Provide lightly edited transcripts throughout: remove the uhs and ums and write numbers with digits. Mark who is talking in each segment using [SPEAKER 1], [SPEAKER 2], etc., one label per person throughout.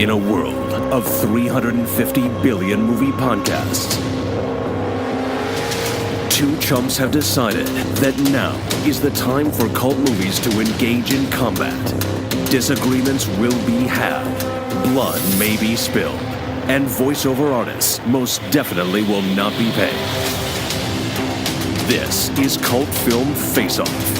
[SPEAKER 1] In a world of 350 billion movie podcasts, two chumps have decided that now is the time for cult movies to engage in combat. Disagreements will be had, blood may be spilled, and voiceover artists most definitely will not be paid. This is Cult Film Face-Off.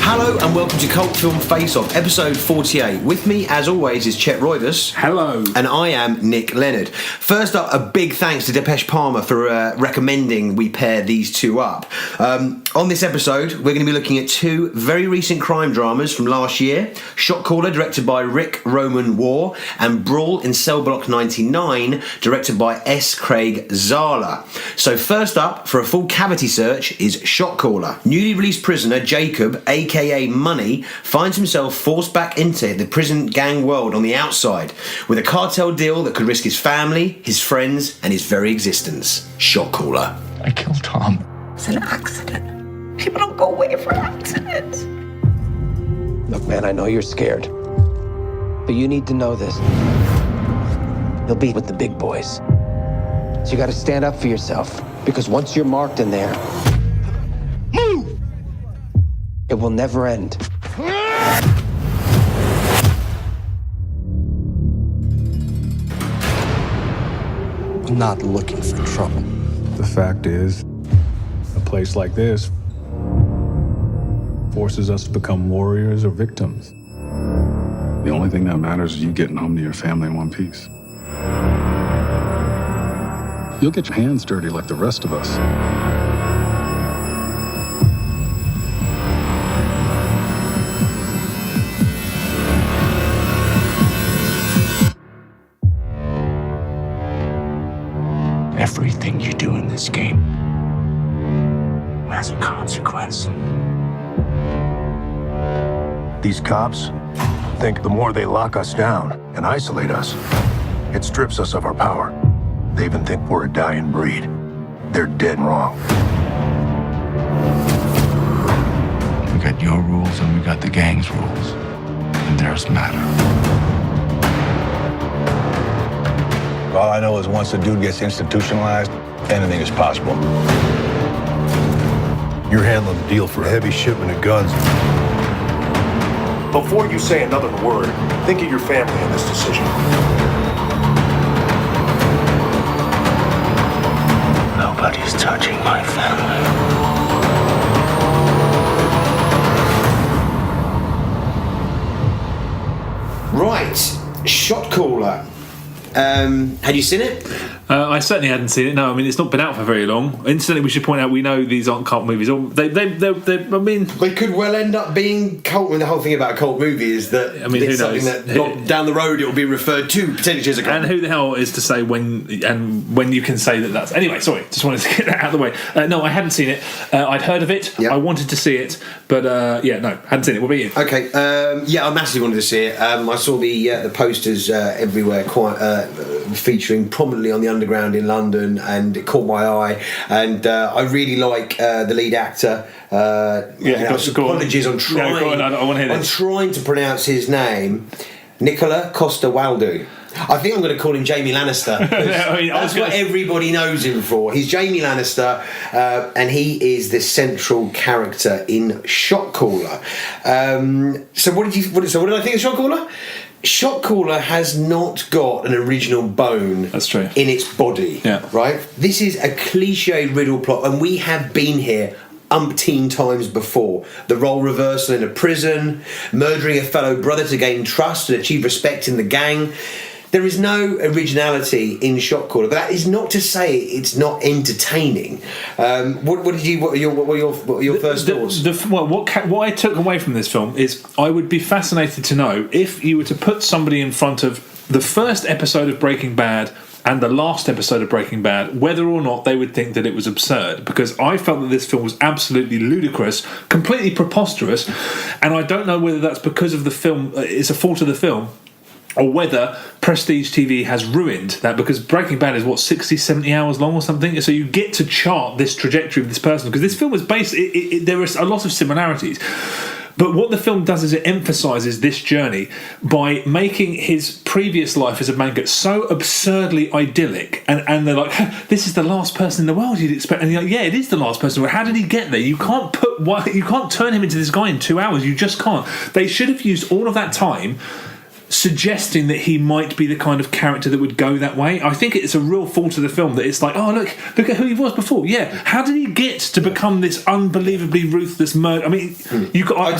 [SPEAKER 2] Hello and welcome to Cult Film Face-Off, episode 48. With me, as always, is Chet Roydus.
[SPEAKER 3] Hello.
[SPEAKER 2] And I am Nick Leonard. First up, a big thanks to Depeche Palmer for recommending we pair these two up. On this episode, we're going to be looking at two very recent crime dramas from last year. Shot Caller, directed by Rick Roman Waugh, and Brawl in Cell Block 99, directed by S. Craig Zahler. So first up, for a full cavity search, is Shot Caller. Newly released prisoner Jacob, aka Money, finds himself forced back into the prison gang world on the outside, with a cartel deal that could risk his family, his friends, and his very existence. Shot Caller.
[SPEAKER 4] I killed Tom.
[SPEAKER 5] It's an accident. People don't go away for accidents.
[SPEAKER 6] Look, man, I know you're scared, but you need to know this. You'll be with the big boys. So you gotta stand up for yourself, because once you're marked in there, it will never end.
[SPEAKER 4] I'm not looking for trouble.
[SPEAKER 7] The fact is, a place like this forces us to become warriors or victims. The only thing that matters is you getting home to your family in one piece. You'll get your hands dirty like the rest of us.
[SPEAKER 4] Everything you do in this game has a consequence.
[SPEAKER 8] These cops think the more they lock us down and isolate us, it strips us of our power. They even think we're a dying breed. They're dead wrong.
[SPEAKER 4] We got your rules and we got the gang's rules. And theirs matter.
[SPEAKER 9] All I know is once a dude gets institutionalized, anything is possible.
[SPEAKER 8] You're handling the deal for a heavy shipment of guns. Before you say another word, think of your family in this decision.
[SPEAKER 4] Nobody's touching my family.
[SPEAKER 2] Right, Shot Caller. Had you seen it?
[SPEAKER 3] I certainly hadn't seen it. No, I mean it's not been out for very long. Incidentally, we should point out we know these aren't cult movies. They
[SPEAKER 2] They could well end up being cult. And the whole thing about a cult movie is that it's something that down the road it will be referred to potentially as a cult.
[SPEAKER 3] And who the hell is to say when you can say that that's anyway? Sorry, just wanted to get that out of the way. No, I hadn't seen it. I'd heard of it. Yep. I wanted to see it, but no, hadn't seen it. What about you?
[SPEAKER 2] Okay, I massively wanted to see it. I saw the posters everywhere, quite featuring prominently on the Underground in London, and it caught my eye. And I really like the lead actor. Apologies, I'm trying.
[SPEAKER 3] I want to hear this.
[SPEAKER 2] I'm trying to pronounce his name, Nicola Costa-Waldau. I think I'm going to call him Jamie Lannister. That's what everybody knows him for. He's Jamie Lannister, and he is the central character in Shot Caller. So what did I think of Shot Caller? Shot Caller has not got an original bone.
[SPEAKER 3] That's true.
[SPEAKER 2] In its body.
[SPEAKER 3] Yeah.
[SPEAKER 2] Right? This is a cliche riddle plot, and we have been here umpteen times before. The role reversal in a prison, murdering a fellow brother to gain trust and achieve respect in the gang. There is no originality in Shot Caller, but that is not to say it's not entertaining. What were your first thoughts?
[SPEAKER 3] What I took away from this film is I would be fascinated to know if you were to put somebody in front of the first episode of Breaking Bad and the last episode of Breaking Bad, whether or not they would think that it was absurd, because I felt that this film was absolutely ludicrous, completely preposterous, and I don't know whether that's because of the film, it's a fault of the film, or whether Prestige TV has ruined that, because Breaking Bad is 60, 70 hours long or something, so you get to chart this trajectory of this person, because this film is based, there is a lot of similarities. But what the film does is it emphasises this journey by making his previous life as a banker so absurdly idyllic, and they're like, this is the last person in the world you'd expect, and you're like, yeah, it is the last person. How did he get there? You can't turn him into this guy in 2 hours. You just can't. They should have used all of that time suggesting that he might be the kind of character that would go that way. I think it's a real fault of the film that it's like, oh, look at who he was before. Yeah, how did he get to become this unbelievably ruthless murderer? I mean,
[SPEAKER 2] I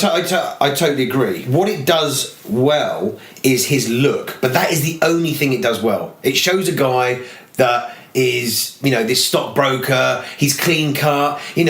[SPEAKER 2] totally agree. What it does well is his look, but that is the only thing it does well. It shows a guy that is, this stockbroker. He's clean cut. He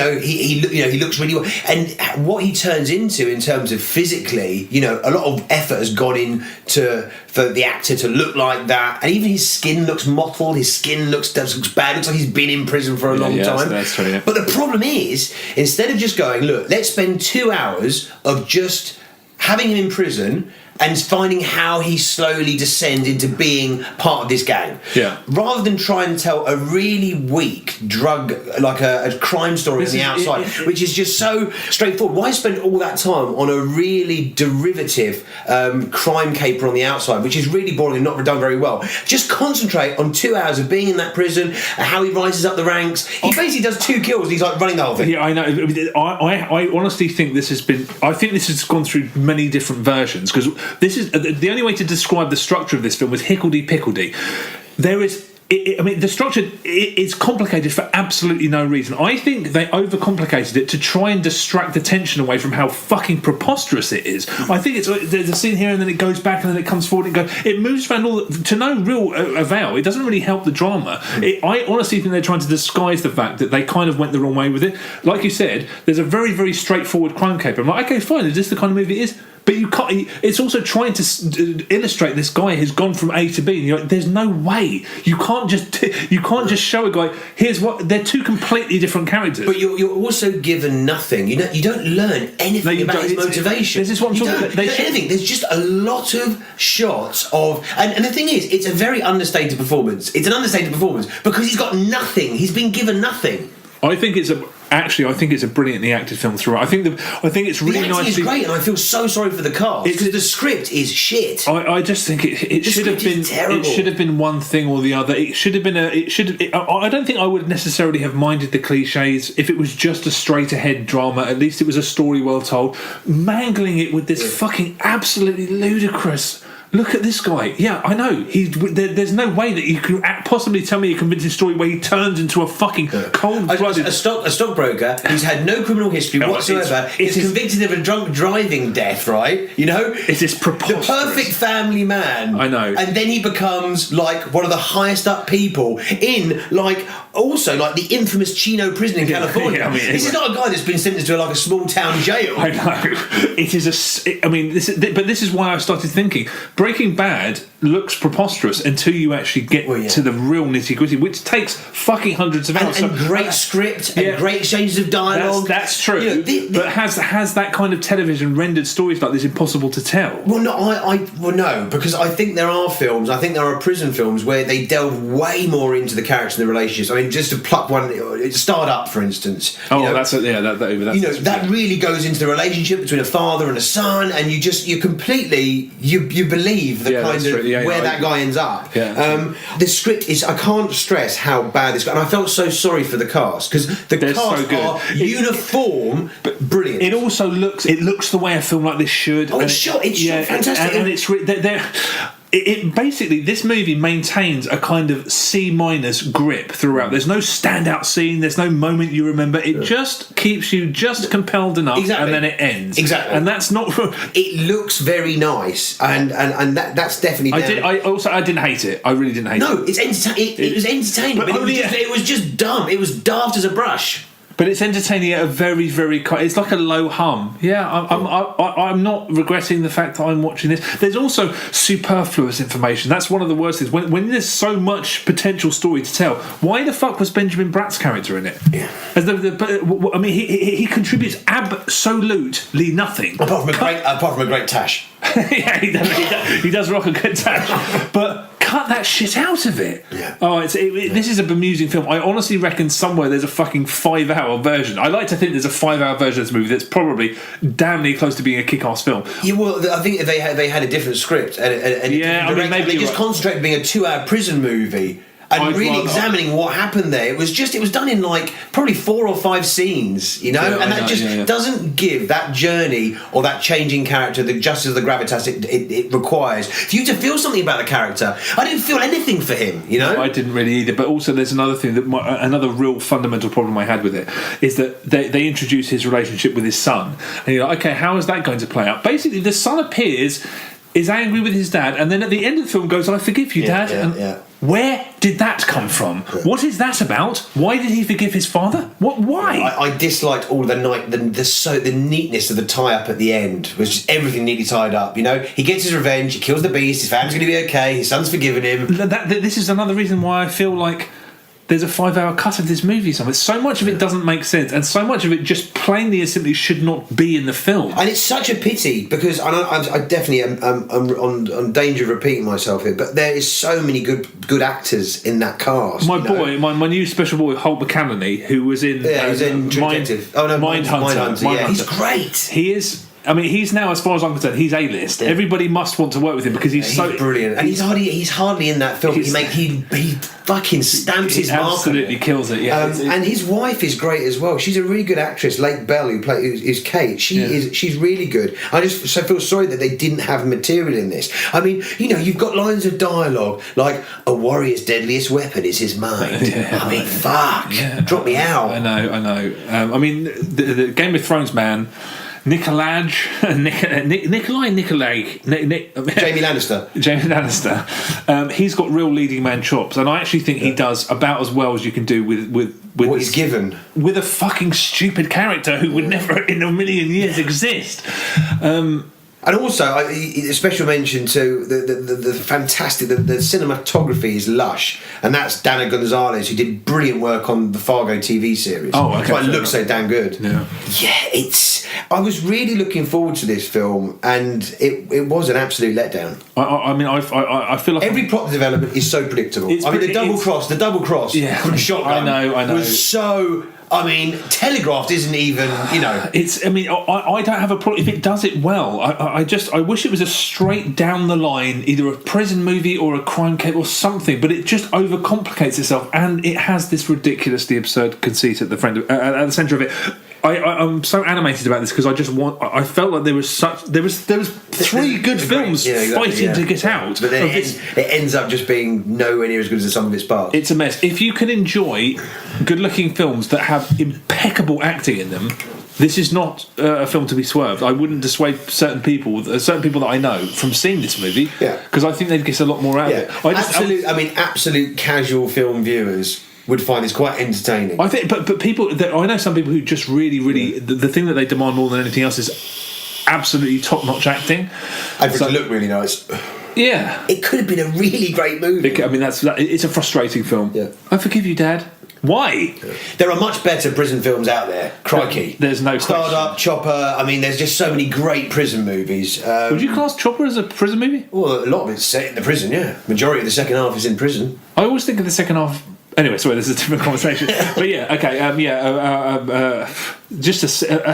[SPEAKER 2] looks really well. And what he turns into in terms of physically, a lot of effort has gone for the actor to look like that. And even his skin looks mottled. His skin looks bad. Looks like he's been in prison for a long time.
[SPEAKER 3] That's true, yeah.
[SPEAKER 2] But the problem is, instead of just going, look, let's spend 2 hours of just having him in prison and finding how he slowly descends into being part of this gang.
[SPEAKER 3] Yeah.
[SPEAKER 2] Rather than try and tell a really weak drug, like a crime story on the outside, which is just so straightforward. Why spend all that time on a really derivative crime caper on the outside, which is really boring and not done very well? Just concentrate on 2 hours of being in that prison, how he rises up the ranks. He basically does 2 kills and he's like running the whole thing.
[SPEAKER 3] Yeah, I know. I honestly think this has gone through many different versions, because this is the only way to describe the structure of this film was hickledy-pickledy. There is. The structure is complicated for absolutely no reason. I think they overcomplicated it to try and distract attention away from how fucking preposterous it is. I think there's a scene here and then it goes back and then it comes forward and it moves around to no real avail. It doesn't really help the drama. I honestly think they're trying to disguise the fact that they kind of went the wrong way with it. Like you said, there's a very, very straightforward crime caper. I'm like, okay, fine, is this the kind of movie it is? But you can't. It's also trying to illustrate this guy who's gone from A to B. And you're like, there's no way. You can't just show a guy. Here's what they're 2 completely different characters.
[SPEAKER 2] But you're also given nothing. You don't learn anything about his motivation.
[SPEAKER 3] This is what I'm talking about.
[SPEAKER 2] Anything. There's just a lot of shots of, and the thing is, it's a very understated performance. It's an understated performance because he's got nothing. He's been given nothing.
[SPEAKER 3] I think it's a brilliantly acted film throughout. I think it's really nice.
[SPEAKER 2] The acting is great, and I feel so sorry for the cast because the script is shit.
[SPEAKER 3] I just think it should have been terrible. It should have been one thing or the other. It should have been I don't think I would necessarily have minded the cliches if it was just a straight ahead drama. At least it was a story well told. Mangling it with this fucking absolutely ludicrous. Look at this guy. Yeah, I know. There's no way that you can possibly tell me a convincing story where he turns into a fucking cold-blooded...
[SPEAKER 2] A stockbroker who's had no criminal history whatsoever is convicted of a drunk driving death, right?
[SPEAKER 3] It's this preposterous...
[SPEAKER 2] The perfect family man.
[SPEAKER 3] I know.
[SPEAKER 2] And then he becomes, like, one of the highest up people in, like, also, like, the infamous Chino prison in California.
[SPEAKER 3] Yeah,
[SPEAKER 2] this is not a guy that's been sentenced to, like, a small town jail.
[SPEAKER 3] I know. It is this is why I started thinking... Breaking Bad looks preposterous until you actually get to the real nitty-gritty, which takes fucking hundreds of hours.
[SPEAKER 2] And great script and great exchanges of dialogue.
[SPEAKER 3] That's true. But has that kind of television rendered stories like this impossible to tell?
[SPEAKER 2] Well, no, because I think there are prison films where they delve way more into the characters and the relationships. I mean, just to pluck one, Start Up, for instance. That really goes into the relationship between a father and a son, and you believe the kind of where that guy ends up. The script is, I can't stress how bad this guy, and I felt so sorry for the cast because the cast are uniform but brilliant.
[SPEAKER 3] It also looks the way a film like this should.
[SPEAKER 2] It's shot fantastic,
[SPEAKER 3] and it's basically this movie maintains a kind of C- grip throughout. There's no standout scene. There's no moment you remember. It just keeps you just compelled enough, and then it ends.
[SPEAKER 2] Exactly,
[SPEAKER 3] and that's not.
[SPEAKER 2] It looks very nice, and that's definitely.
[SPEAKER 3] I didn't hate it. I really didn't hate it.
[SPEAKER 2] No, it's it was entertaining, but it was just dumb. It was daft as a brush.
[SPEAKER 3] But it's entertaining at a very, very... It's like a low hum. Yeah, I'm not regretting the fact that I'm watching this. There's also superfluous information. That's one of the worst things. When there's so much potential story to tell, why the fuck was Benjamin Bratt's character in it?
[SPEAKER 2] Yeah.
[SPEAKER 3] I mean, he contributes absolutely nothing.
[SPEAKER 2] Apart from a great tash.
[SPEAKER 3] Yeah, he does rock a good tash. But cut that shit out of it.
[SPEAKER 2] Yeah.
[SPEAKER 3] Oh, this is a bemusing film. I honestly reckon somewhere there's a fucking 5-hour version. I like to think there's a 5-hour version of this movie that's probably damn near close to being a kick-ass film.
[SPEAKER 2] Yeah, well, I think they had a different script and
[SPEAKER 3] maybe
[SPEAKER 2] they just concentrated on being a 2-hour prison movie. And really examining what happened there. It was done in like probably 4 or 5 scenes, you know, and that doesn't give that journey or that changing character the justice, the gravitas it requires for you to feel something about the character. I didn't feel anything for him, you know.
[SPEAKER 3] No, I didn't really either. But also, there's another thing another real fundamental problem I had with it is that they introduce his relationship with his son, and you're like, okay, how is that going to play out? Basically, the son appears, is angry with his dad, and then at the end of the film goes, "I forgive you, Dad." Where did that come from? What is that about? Why did he forgive his father? Why?
[SPEAKER 2] I disliked all the neatness of the tie-up at the end. It was just everything neatly tied up. You know, he gets his revenge. He kills the beast. His family's going to be okay. His son's forgiven him.
[SPEAKER 3] This is another reason why I feel like there's a 5-hour cut of this movie somewhere. So much of it doesn't make sense, and so much of it just plainly and simply should not be in the film.
[SPEAKER 2] And it's such a pity because I definitely am on danger of repeating myself here, but there is so many good actors in that cast.
[SPEAKER 3] My new special boy Holt McCallany, who was in Mindhunter.
[SPEAKER 2] Yeah, he's great.
[SPEAKER 3] He is. I mean, he's now, as far as I'm concerned, he's A-list. Yeah. Everybody must want to work with him because he's so
[SPEAKER 2] brilliant, and he's hardly in that film. He fucking stamps his mark.
[SPEAKER 3] Absolutely kills it. Yeah,
[SPEAKER 2] and his wife is great as well. She's a really good actress, Lake Bell, who's Kate. She's really good. I just feel sorry that they didn't have material in this. I mean, you know, you've got lines of dialogue like "A warrior's deadliest weapon is his mind." I mean, fuck, drop me out.
[SPEAKER 3] I know. I mean, the Game of Thrones man. Nikolai.
[SPEAKER 2] Jamie Lannister.
[SPEAKER 3] He's got real leading man chops, and I actually think he does about as well as you can do with
[SPEAKER 2] what he's given
[SPEAKER 3] with a fucking stupid character who would never in a million years exist.
[SPEAKER 2] And also, a special mention to the fantastic... The cinematography is lush. And that's Dana Gonzalez, who did brilliant work on the Fargo TV series.
[SPEAKER 3] Oh, okay.
[SPEAKER 2] That's why it looks so damn good.
[SPEAKER 3] Yeah,
[SPEAKER 2] I was really looking forward to this film, and it was an absolute letdown.
[SPEAKER 3] I feel like...
[SPEAKER 2] Every plot development is so predictable. The double cross from the shotgun
[SPEAKER 3] I know.
[SPEAKER 2] was so... telegraphed isn't even, you know...
[SPEAKER 3] I don't have a problem if it does it well. I wish it was a straight down the line, either a prison movie or a crime case or something, but it just overcomplicates itself, and it has this ridiculously absurd conceit at the centre of it. I'm so animated about this because I felt like there was 3 good films fighting to get out.
[SPEAKER 2] But then it ends up just being nowhere near as good as the sum of its parts.
[SPEAKER 3] It's a mess. If you can enjoy good-looking films that have impeccable acting in them, this is not a film to be swerved. I wouldn't dissuade certain people that I know from seeing this movie because I think they'd get a lot more out of it.
[SPEAKER 2] Absolute casual film viewers would find this quite entertaining.
[SPEAKER 3] I think, but people, I know some people who just really, the thing that they demand more than anything else is absolutely top-notch acting.
[SPEAKER 2] And for it to look really nice.
[SPEAKER 3] Yeah,
[SPEAKER 2] it could have been a really great movie.
[SPEAKER 3] It's a frustrating film.
[SPEAKER 2] Yeah,
[SPEAKER 3] I forgive you, Dad. Why?
[SPEAKER 2] There are much better prison films out there. Crikey,
[SPEAKER 3] there's no
[SPEAKER 2] Startup, Chopper. There's just so many great prison movies.
[SPEAKER 3] Would you class Chopper as a prison movie?
[SPEAKER 2] Well, a lot of it's set in the prison. Yeah, majority of the second half is in prison.
[SPEAKER 3] I always think of the second half. Anyway, sorry, this is a different conversation. But yeah, okay, just a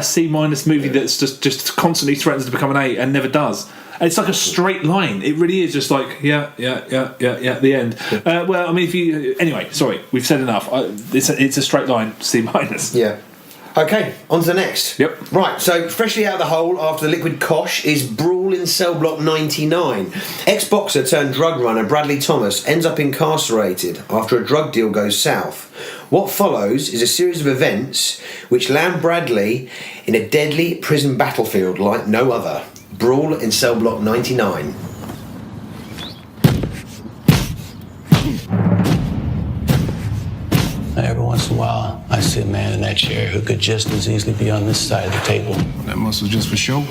[SPEAKER 3] C- movie that's just constantly threatens to become an A and never does. And it's like a straight line. It really is just like the end. Anyway, sorry, we've said enough. It's a straight line, C-.
[SPEAKER 2] Yeah. Okay, on to the next.
[SPEAKER 3] Yep.
[SPEAKER 2] Right, so freshly out of the hole after the liquid cosh is Brawl in Cell Block 99. Ex-boxer turned drug runner Bradley Thomas ends up incarcerated after a drug deal goes south. What follows is a series of events which land Bradley in a deadly prison battlefield like no other. Brawl in Cell Block 99.
[SPEAKER 10] Every once in a while, I see a man in that chair who could just as easily be on this side of the table.
[SPEAKER 4] That muscle's just for show.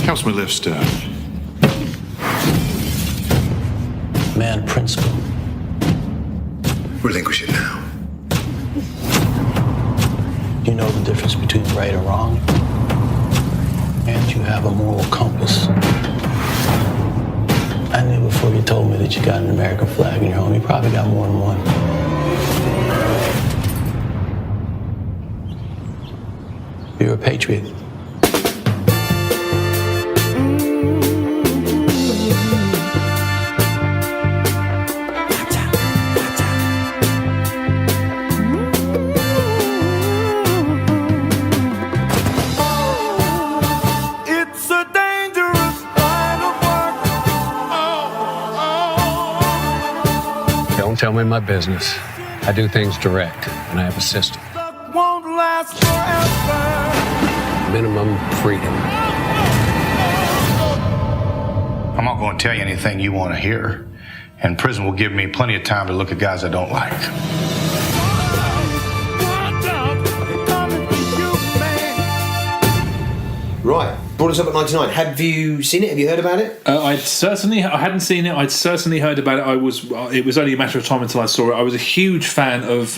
[SPEAKER 4] Helps me lift stuff.
[SPEAKER 10] Man of principle.
[SPEAKER 8] Relinquish it now.
[SPEAKER 10] You know the difference between right and wrong, and you have a moral compass. I knew before you told me that you got an American flag in your home. You probably got more than one. You're a patriot.
[SPEAKER 11] Don't tell me my business. I do things direct, and I have a system. Minimum freedom.
[SPEAKER 9] I'm not going to tell you anything you want to hear. And prison will give me plenty of time to look at guys I don't like.
[SPEAKER 2] Right, brought us up at 99. Have you seen it? Have you heard about it?
[SPEAKER 3] I hadn't seen it. I'd certainly heard about it. It was only a matter of time until I saw it. I was a huge fan of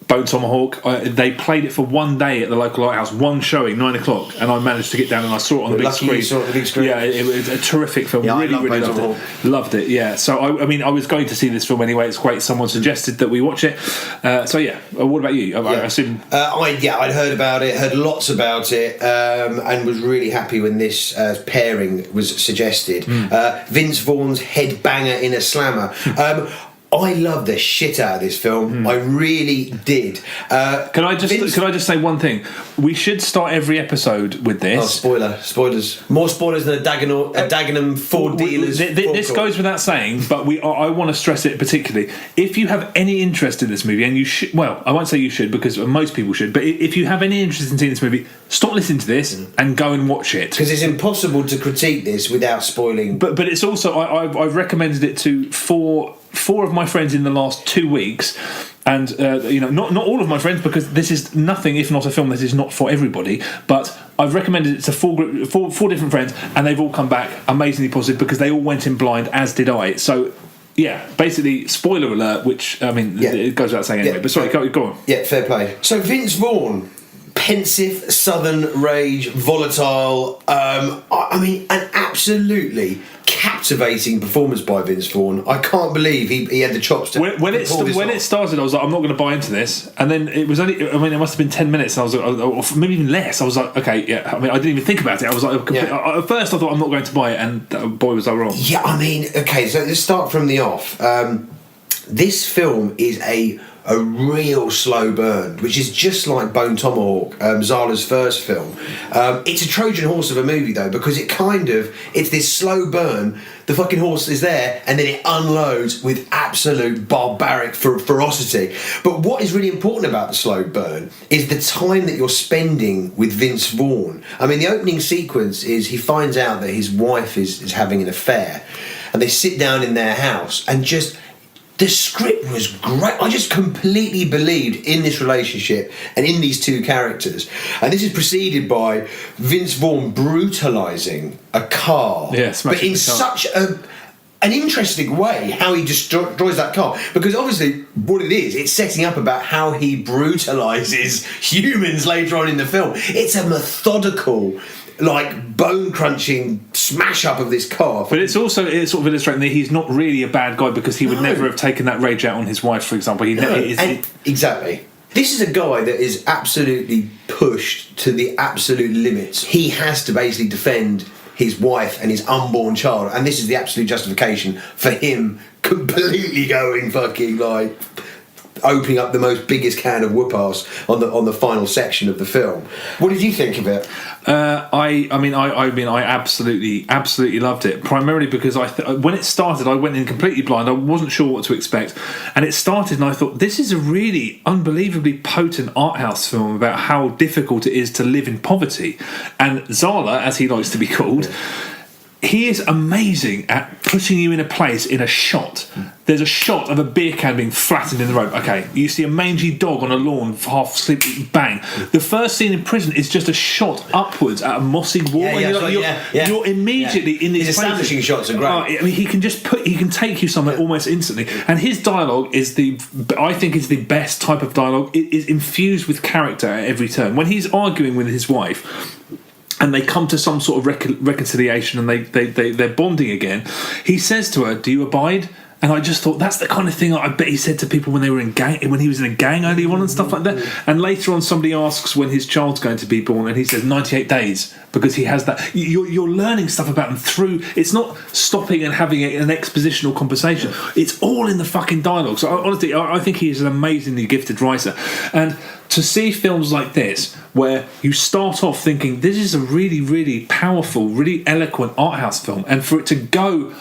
[SPEAKER 3] Bone Tomahawk. They played it for one day at the local lighthouse, one showing, 9 o'clock, and I managed to get down and I saw it on the big screen.
[SPEAKER 2] You saw it on the big screen.
[SPEAKER 3] Yeah, it was a terrific film.
[SPEAKER 2] Yeah,
[SPEAKER 3] really loved it. Loved it. Yeah. So I was going to see this film anyway. It's great. Someone suggested that we watch it. So yeah. What about you? I assume.
[SPEAKER 2] I'd heard about it, heard lots about it, and was really happy when this pairing was suggested. Vince Vaughn's headbanger in a slammer. I love the shit out of this film. I really did.
[SPEAKER 3] Can I just say one thing? We should start every episode with this.
[SPEAKER 2] Oh, spoilers. More spoilers than a Dagenham Ford dealers.
[SPEAKER 3] This goes without saying, but I want to stress it particularly. If you have any interest in this movie, and you should, well, I won't say you should because most people should, but if you have any interest in seeing this movie, stop listening to this and go and watch it. Because
[SPEAKER 2] it's impossible to critique this without spoiling.
[SPEAKER 3] But it's also I've recommended it to four of my friends in the last 2 weeks, and not all of my friends, because this is nothing if not a film that is not for everybody, but I've recommended it to four different friends, and they've all come back amazingly positive because they all went in blind, as did I. So yeah, basically spoiler alert, which it goes without saying anyway, but sorry, go on.
[SPEAKER 2] Yeah, fair play. So Vince Vaughn, pensive, southern rage, volatile, an absolutely captivating performance by Vince Vaughn. I can't believe he had the chops to
[SPEAKER 3] when it started, I was like, I'm not going to buy into this, and then it was only, it must have been 10 minutes, and I was like, or maybe even less. I was like, okay, yeah. I didn't even think about it. I was like, at first I thought I'm not going to buy it, and boy was I wrong.
[SPEAKER 2] Yeah, okay, so let's start from the off. This film is a real slow burn, which is just like Bone Tomahawk, Zahler's first film. It's a Trojan horse of a movie though, because it's this slow burn. The fucking horse is there, and then it unloads with absolute barbaric ferocity. But what is really important about the slow burn is the time that you're spending with Vince Vaughn. The opening sequence is he finds out that his wife is having an affair, and they sit down in their house, and the script was great. I just completely believed in this relationship and in these two characters. And this is preceded by Vince Vaughn brutalising a car.
[SPEAKER 3] Yeah,
[SPEAKER 2] but in such an interesting way, how he destroys that car. Because obviously, what it is, it's setting up about how he brutalises humans later on in the film. It's a methodical, bone-crunching smash-up of this car.
[SPEAKER 3] But it's sort of illustrating that he's not really a bad guy, because he would never have taken that rage out on his wife, for example.
[SPEAKER 2] Exactly. This is a guy that is absolutely pushed to the absolute limits. He has to basically defend his wife and his unborn child, and this is the absolute justification for him completely going fucking opening up the most biggest can of whoop-ass on the final section of the film. What did you think of it?
[SPEAKER 3] I absolutely loved it. Primarily because when it started, I went in completely blind. I wasn't sure what to expect, and it started, and I thought, this is a really unbelievably potent art house film about how difficult it is to live in poverty. And Zahler, as he likes to be called, he is amazing at putting you in a place in a shot. There's a shot of a beer can being flattened in the road. Okay, you see a mangy dog on a lawn, half asleep, bang. The first scene in prison is just a shot upwards at a mossy wall. You're immediately in these
[SPEAKER 2] His establishing shots are great.
[SPEAKER 3] He can take you somewhere almost instantly. And his dialogue is the best type of dialogue. It is infused with character at every turn. When he's arguing with his wife, and they come to some sort of reconciliation, and they're bonding again. He says to her, "Do you abide?" And I just thought that's the kind of thing I bet he said to people when he was in a gang early on and stuff like that. And later on, somebody asks when his child's going to be born, and he says 98 days, because he has that. You're learning stuff about him through. It's not stopping and having an expositional conversation. It's all in the fucking dialogue. So honestly, I think he is an amazingly gifted writer. And to see films like this, where you start off thinking this is a really, really powerful, really eloquent art house film, and for it to go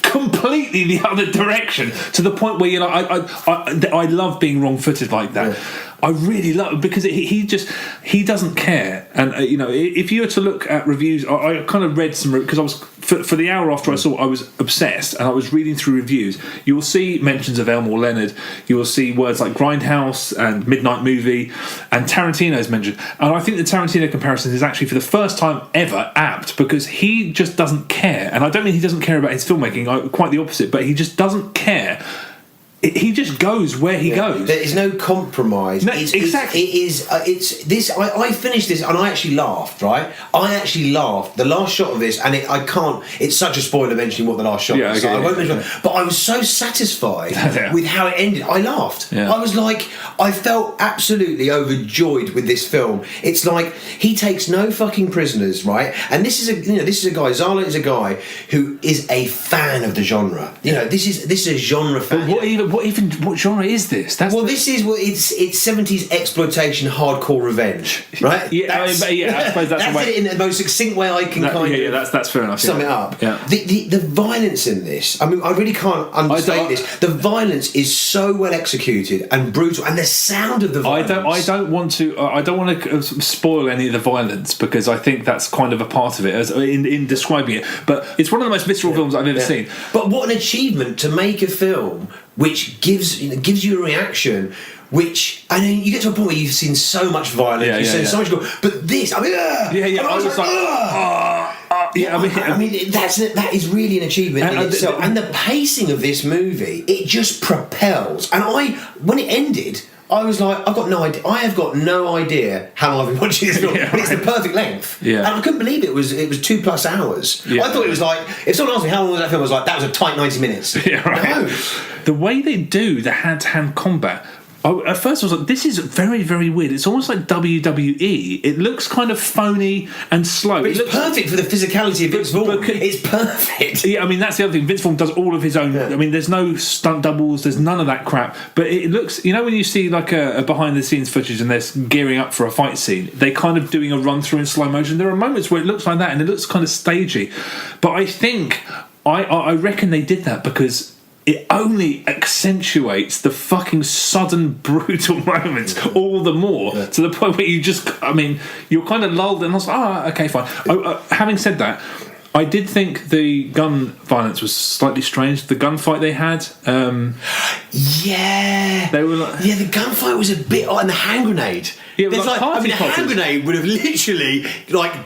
[SPEAKER 3] completely the other direction to the point where you're like, I love being wrong-footed like that. I really love it because he doesn't care. And if you were to look at reviews, I kind of read some, because I was for the hour after I saw it, I was obsessed, and I was reading through reviews. You will see mentions of Elmore Leonard, you will see words like Grindhouse and Midnight Movie, and Tarantino's mentioned. And I think the Tarantino comparison is actually for the first time ever apt, because he just doesn't care. And I don't mean he doesn't care about his filmmaking, quite the opposite, but he just doesn't care. He just goes where he goes. There is
[SPEAKER 2] no compromise.
[SPEAKER 3] No, exactly.
[SPEAKER 2] It's this. I finished this and I actually laughed. Right, I actually laughed. The last shot of this, and I can't. It's such a spoiler mentioning what the last shot was.
[SPEAKER 3] Okay,
[SPEAKER 2] I won't mention. But I was so satisfied with how it ended. I laughed.
[SPEAKER 3] Yeah.
[SPEAKER 2] I was like, I felt absolutely overjoyed with this film. It's like he takes no fucking prisoners, right? And this is a guy. Zahler is a guy who is a fan of the genre. This is a genre fan.
[SPEAKER 3] What genre is this?
[SPEAKER 2] It's 70s exploitation, hardcore revenge, right?
[SPEAKER 3] I suppose that's the way.
[SPEAKER 2] It in the most succinct way I can
[SPEAKER 3] that's fair enough.
[SPEAKER 2] Sum it up.
[SPEAKER 3] Yeah.
[SPEAKER 2] The violence in this, I mean, I really can't understate this. The violence is so well executed and brutal, and the sound of the violence. I don't want to
[SPEAKER 3] spoil any of the violence, because I think that's kind of a part of it in describing it. But it's one of the most visceral films I've ever seen.
[SPEAKER 2] But what an achievement to make a film which gives you a reaction, which, and then you get to a point where you've seen so much violence, you've seen so much gore, but this, I mean, that is really an achievement in itself. And the pacing of this movie, it just propels. And when it ended, I was like, I've got no idea. I have got no idea how long I've been watching this film, but it's the perfect length. Yeah. And I couldn't believe it was 2+ hours. Yeah. I thought it was like, if someone asked me how long was that film, I was like, that was a tight 90 minutes.
[SPEAKER 3] Yeah, right.
[SPEAKER 2] No.
[SPEAKER 3] The way they do the hand-to-hand combat, at first I was like, this is very, very weird. It's almost like WWE. It looks kind of phony and slow.
[SPEAKER 2] But it's perfect for the physicality of Vince Vaughn. It's perfect.
[SPEAKER 3] Yeah, I mean, that's the other thing. Vince Vaughn does all of his own. Yeah. I mean, there's no stunt doubles. There's none of that crap. But it looks, when you see like a behind-the-scenes footage and they're gearing up for a fight scene, they're kind of doing a run-through in slow motion. There are moments where it looks like that and it looks kind of stagey. But I think, I reckon they did that because it only accentuates the fucking sudden, brutal moments all the more, to the point where you're kind of lulled, and I was like, okay, fine. Having said that, I did think the gun violence was slightly strange. The gunfight they had,
[SPEAKER 2] they were like, the gunfight was a bit, and the hand grenade. Yeah, the hand grenade would have literally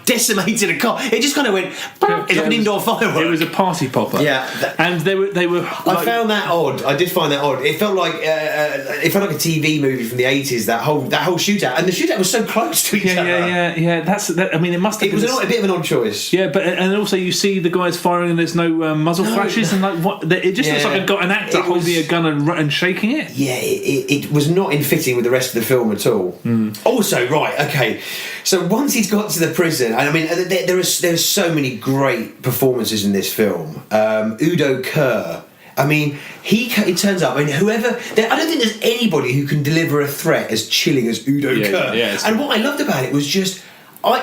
[SPEAKER 2] decimated a car. It just kind of went. It's like an indoor firework.
[SPEAKER 3] It was a party popper.
[SPEAKER 2] Yeah,
[SPEAKER 3] and they were.
[SPEAKER 2] I found that odd. I did find that odd. It felt like a TV movie from the 80s. That whole shootout, and the shootout was so close to each other.
[SPEAKER 3] Yeah. I mean, it must have.
[SPEAKER 2] It was a bit of an odd choice.
[SPEAKER 3] Yeah, but and also you see the guys firing, and there's no muzzle flashes, and it just looks like an actor holding a gun and shaking it.
[SPEAKER 2] Yeah, it was not in fitting with the rest of the film at all. Also, right, okay. So once he's got to the prison, and I mean, there's so many great performances in this film. Udo Kerr. I mean, it turns up. I mean, I don't think there's anybody who can deliver a threat as chilling as Udo Kerr. Yeah, and what I loved about it was just,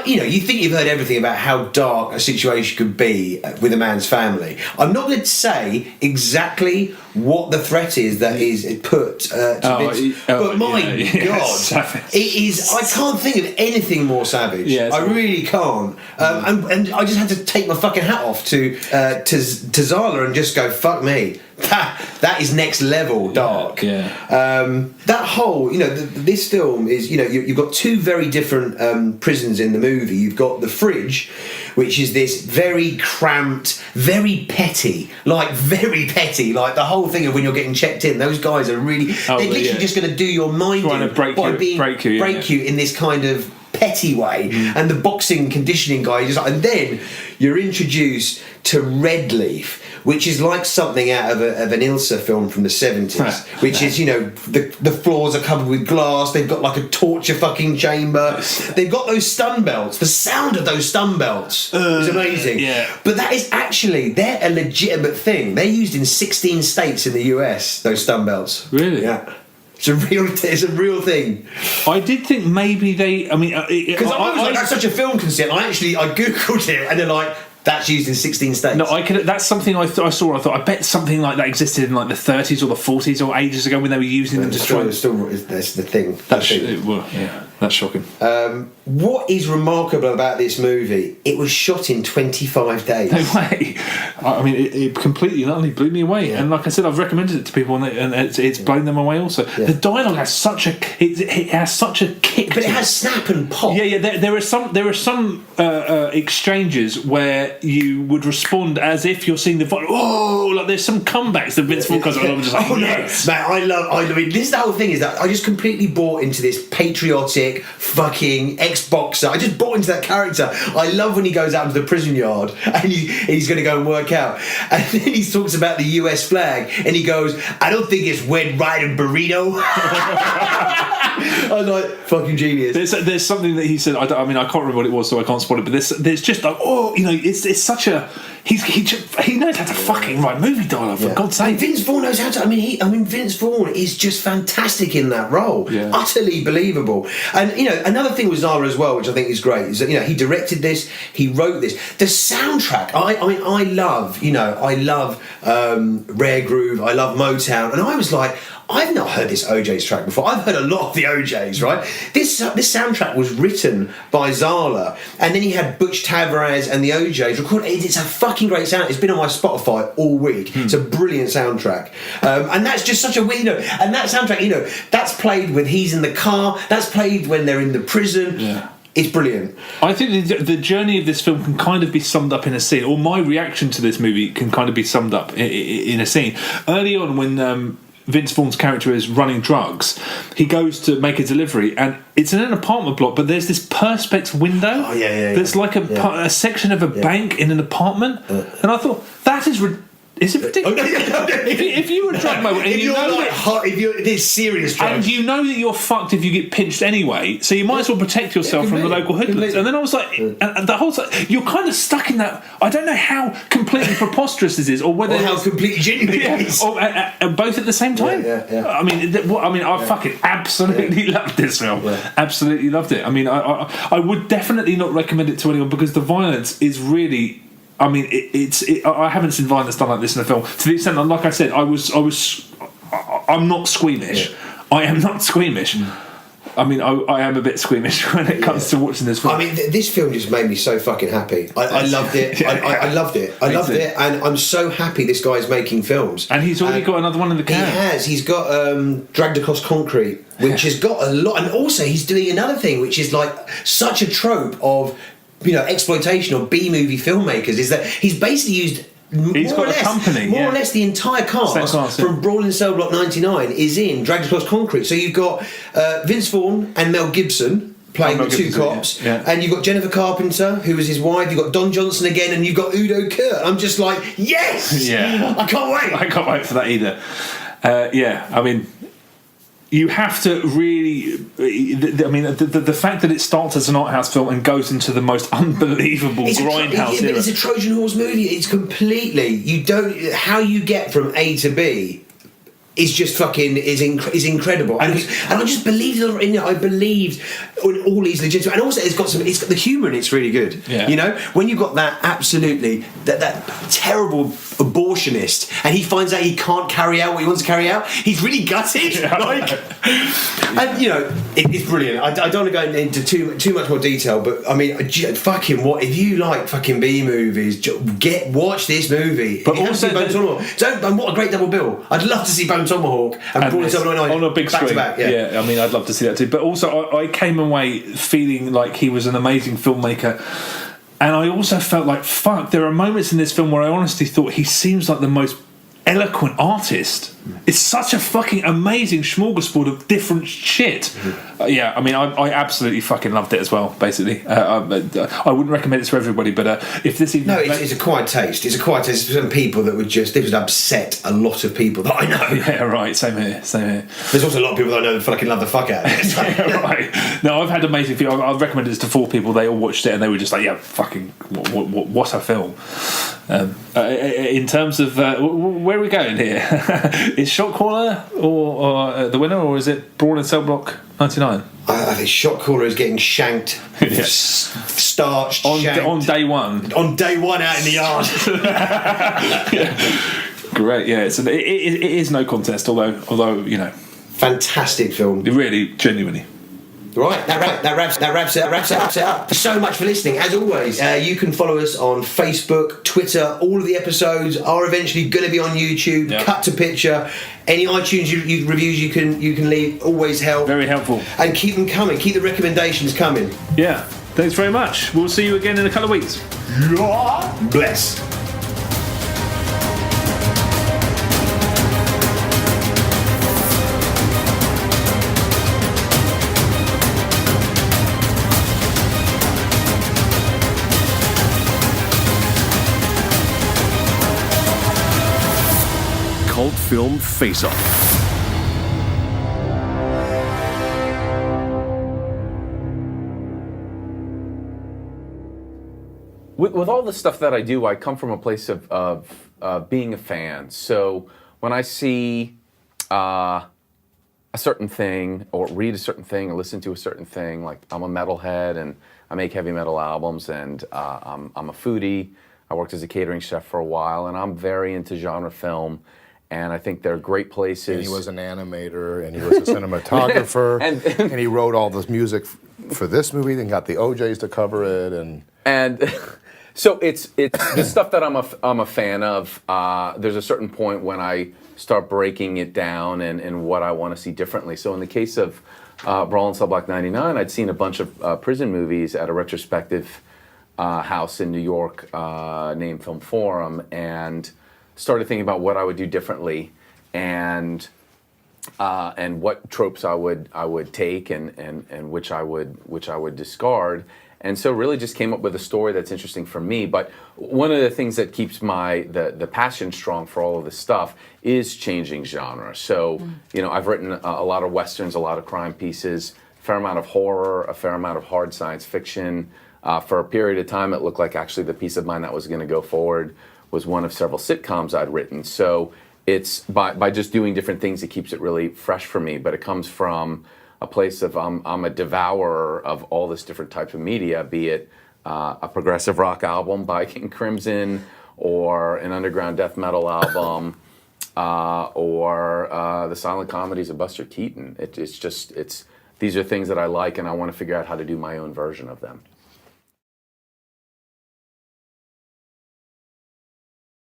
[SPEAKER 2] you think you've heard everything about how dark a situation could be with a man's family. I'm not going to say exactly what the threat is that is put to Vince, but my God, it is. I can't think of anything more savage. Yeah, I really can't. And I just had to take my fucking hat off to Zahler and just go, fuck me. That is next level dark. That whole, this film is, you've got two very different prisons in the movie. You've got the Fridge, which is this very cramped, very petty, like the whole thing of when you're getting checked in. Those guys are really, they're literally just going to do your mind in by break you in this kind of petty way, and the boxing conditioning guy, and then you're introduced to Red Leaf, which is like something out of an Ilsa film from the 70s, which is, the floors are covered with glass, they've got like a torture fucking chamber, they've got those stun belts. The sound of those stun belts is amazing.
[SPEAKER 3] Yeah.
[SPEAKER 2] But that is actually, they're a legitimate thing. They're used in 16 states in the US, those stun belts.
[SPEAKER 3] Really?
[SPEAKER 2] Yeah. It's a real thing.
[SPEAKER 3] I did think maybe they.
[SPEAKER 2] Because I was like, that's such a film conceit. I googled it, and they're like, that's used in 16 states.
[SPEAKER 3] No, that's something I saw. I thought, I bet something like that existed in like the 30s or the 40s or ages ago when they were using them to try.
[SPEAKER 2] That's the thing.
[SPEAKER 3] That's shocking.
[SPEAKER 2] What is remarkable about this movie? It was shot in 25 days.
[SPEAKER 3] No way. I mean, it completely and utterly blew me away. Yeah. And like I said, I've recommended it to people, and it's blown them away. Also, the dialogue has such a it has such a kick,
[SPEAKER 2] but it has snap and pop.
[SPEAKER 3] Yeah. There are some exchanges where you would respond as if you're seeing the fight. Oh, like there's some comebacks that Vince Vaughn comes. I'm just like, yes,
[SPEAKER 2] man. I mean, this whole thing is that I just completely bought into this patriotic fucking ex-boxer. I just bought into that character. I love when he goes out into the prison yard and he's going to go and work out, and then he talks about the US flag and he goes, I don't think it's Red Ryder burrito. I was like, fucking genius.
[SPEAKER 3] There's something that he said. I can't remember what it was, so I can't spoil it. But there's just like, it's such a he knows how to fucking write movie dialogue, for God's sake.
[SPEAKER 2] And Vince Vaughn knows how to. Vince Vaughn is just fantastic in that role. Yeah. Utterly believable. And another thing with Zahler as well, which I think is great, is that he directed this, he wrote this. The soundtrack, I love Rare Groove, I love Motown, and I was like, I've not heard this OJ's track before. I've heard a lot of the OJ's, right? This soundtrack was written by Zahler, and then he had Butch Tavares and the OJ's recorded. It's a fucking great sound. It's been on my Spotify all week. It's a brilliant soundtrack, and that's just such a weird. And that soundtrack, that's played when he's in the car. That's played when they're in the prison. Yeah. It's brilliant.
[SPEAKER 3] I think the journey of this film can kind of be summed up in a scene, or my reaction to this movie can kind of be summed up in a scene. Early on, when Vince Vaughn's character is running drugs, he goes to make a delivery, and it's in an apartment block, but there's this perspex window.
[SPEAKER 2] Oh, yeah.
[SPEAKER 3] There's like a section of a bank in an apartment, and I thought, that is is it ridiculous? If you were a drug mogul, and
[SPEAKER 2] it's serious drugs,
[SPEAKER 3] and you know that you're fucked if you get pinched anyway, so you might as well protect yourself from the local hoodlums. And then I was like, and the whole time you're kind of stuck in that. I don't know how completely preposterous this is, or whether
[SPEAKER 2] how completely genuine it is,
[SPEAKER 3] or both at the same time. I mean, I fucking absolutely loved this film. Absolutely loved it. I mean, I would definitely not recommend it to anyone because the violence is really. I mean, I haven't seen violence done like this in a film. To the extent that, like I said, I'm not squeamish. Yeah. I am not squeamish. I mean, I am a bit squeamish when it comes to watching this film.
[SPEAKER 2] I mean, this film just made me so fucking happy. I loved it. I loved it. I loved it, and I'm so happy this guy's making films.
[SPEAKER 3] And he's already got another one in the can.
[SPEAKER 2] He has. He's got Dragged Across Concrete, which has got a lot, and also he's doing another thing, which is like such a trope of exploitation or B-movie filmmakers, is that he's basically used more or less the entire cast from Brawl in Cell Block 99 is in Dragged Across Concrete. So you've got Vince Vaughn and Mel Gibson playing the two cops, and you've got Jennifer Carpenter, who was his wife, you've got Don Johnson again, and you've got Udo Kier. I'm just like, yes!
[SPEAKER 3] Yeah.
[SPEAKER 2] I can't wait!
[SPEAKER 3] I can't wait for that either. I mean, you have to really. The fact that it starts as an art house film and goes into the most unbelievable grindhouse era.
[SPEAKER 2] It's a Trojan horse movie. It's completely. How you get from A to B is just fucking is incredible, and I just believed in it. I believed in all these legitimate, and also it's got the humour in it's really good.
[SPEAKER 3] Yeah.
[SPEAKER 2] When you've got that absolutely that terrible abortionist, and he finds out he can't carry out what he wants to carry out, he's really gutted. And it's brilliant. I don't want to go into too much more detail, but I mean, fucking what if you like fucking B movies? Watch this movie.
[SPEAKER 3] But also,
[SPEAKER 2] what a great double bill. I'd love to see Bone Tomahawk and Brawl in Cell Block 99
[SPEAKER 3] on a big
[SPEAKER 2] back
[SPEAKER 3] screen.
[SPEAKER 2] To back,
[SPEAKER 3] I mean, I'd love to see that too. But also, I came away feeling like he was an amazing filmmaker. And I also felt like, fuck, there are moments in this film where I honestly thought he seems like the most eloquent artist It's such a fucking amazing smorgasbord of different shit. Yeah, I mean, I absolutely fucking loved it as well. Basically, I wouldn't recommend it to everybody, but if this even
[SPEAKER 2] it's a quiet taste. It's a quiet taste for some people that this would upset a lot of people that I know.
[SPEAKER 3] Yeah, right. Same here.
[SPEAKER 2] There's also a lot of people that I know that fucking love the fuck out of it.
[SPEAKER 3] Yeah, right. No, I've had amazing feedback. I've recommended this to 4 people. They all watched it and they were just like, "Yeah, fucking what a film." In terms of where are we going here? Is Shot Caller or the winner, or is it Brawl in Cell Block 99?
[SPEAKER 2] I think Shot Caller is getting shanked, starched,
[SPEAKER 3] on day one.
[SPEAKER 2] On day one out in the yard.
[SPEAKER 3] Great, yeah. It is no contest, although you know,
[SPEAKER 2] fantastic film.
[SPEAKER 3] Really, genuinely.
[SPEAKER 2] Right, that wraps it up. Thanks so much for listening. As always, you can follow us on Facebook, Twitter. All of the episodes are eventually going to be on YouTube. Yep. Cut to picture. Any iTunes reviews you can leave always help.
[SPEAKER 3] Very helpful.
[SPEAKER 2] And keep them coming. Keep the recommendations coming.
[SPEAKER 3] Yeah. Thanks very much. We'll see you again in a couple of weeks.
[SPEAKER 2] Yeah. Bless.
[SPEAKER 1] Cult film Face-Off.
[SPEAKER 12] With all the stuff that I do, I come from a place of being a fan. So when I see a certain thing, or read a certain thing, or listen to a certain thing, like I'm a metalhead and I make heavy metal albums, and I'm a foodie. I worked as a catering chef for a while, and I'm very into genre film. And I think they're great places.
[SPEAKER 13] And he was an animator, and he was a cinematographer, and he wrote all this music for this movie, and got the OJs to cover it,
[SPEAKER 12] and so it's the stuff that I'm a fan of. There's a certain point when I start breaking it down and what I want to see differently. So in the case of Brawl in Cell Block 99, I'd seen a bunch of prison movies at a retrospective house in New York named Film Forum, and started thinking about what I would do differently, and what tropes I would take and which I would discard, and so really just came up with a story that's interesting for me. But one of the things that keeps the passion strong for all of this stuff is changing genre. So you know, I've written a lot of westerns, a lot of crime pieces, a fair amount of horror, a fair amount of hard science fiction. For a period of time, it looked like actually the piece of mine that was going to go forward was one of several sitcoms I'd written. So it's by just doing different things, it keeps it really fresh for me. But it comes from a place of I'm a devourer of all this different types of media, be it a progressive rock album by King Crimson, or an underground death metal album, or the silent comedies of Buster Keaton. These are things that I like, and I want to figure out how to do my own version of them.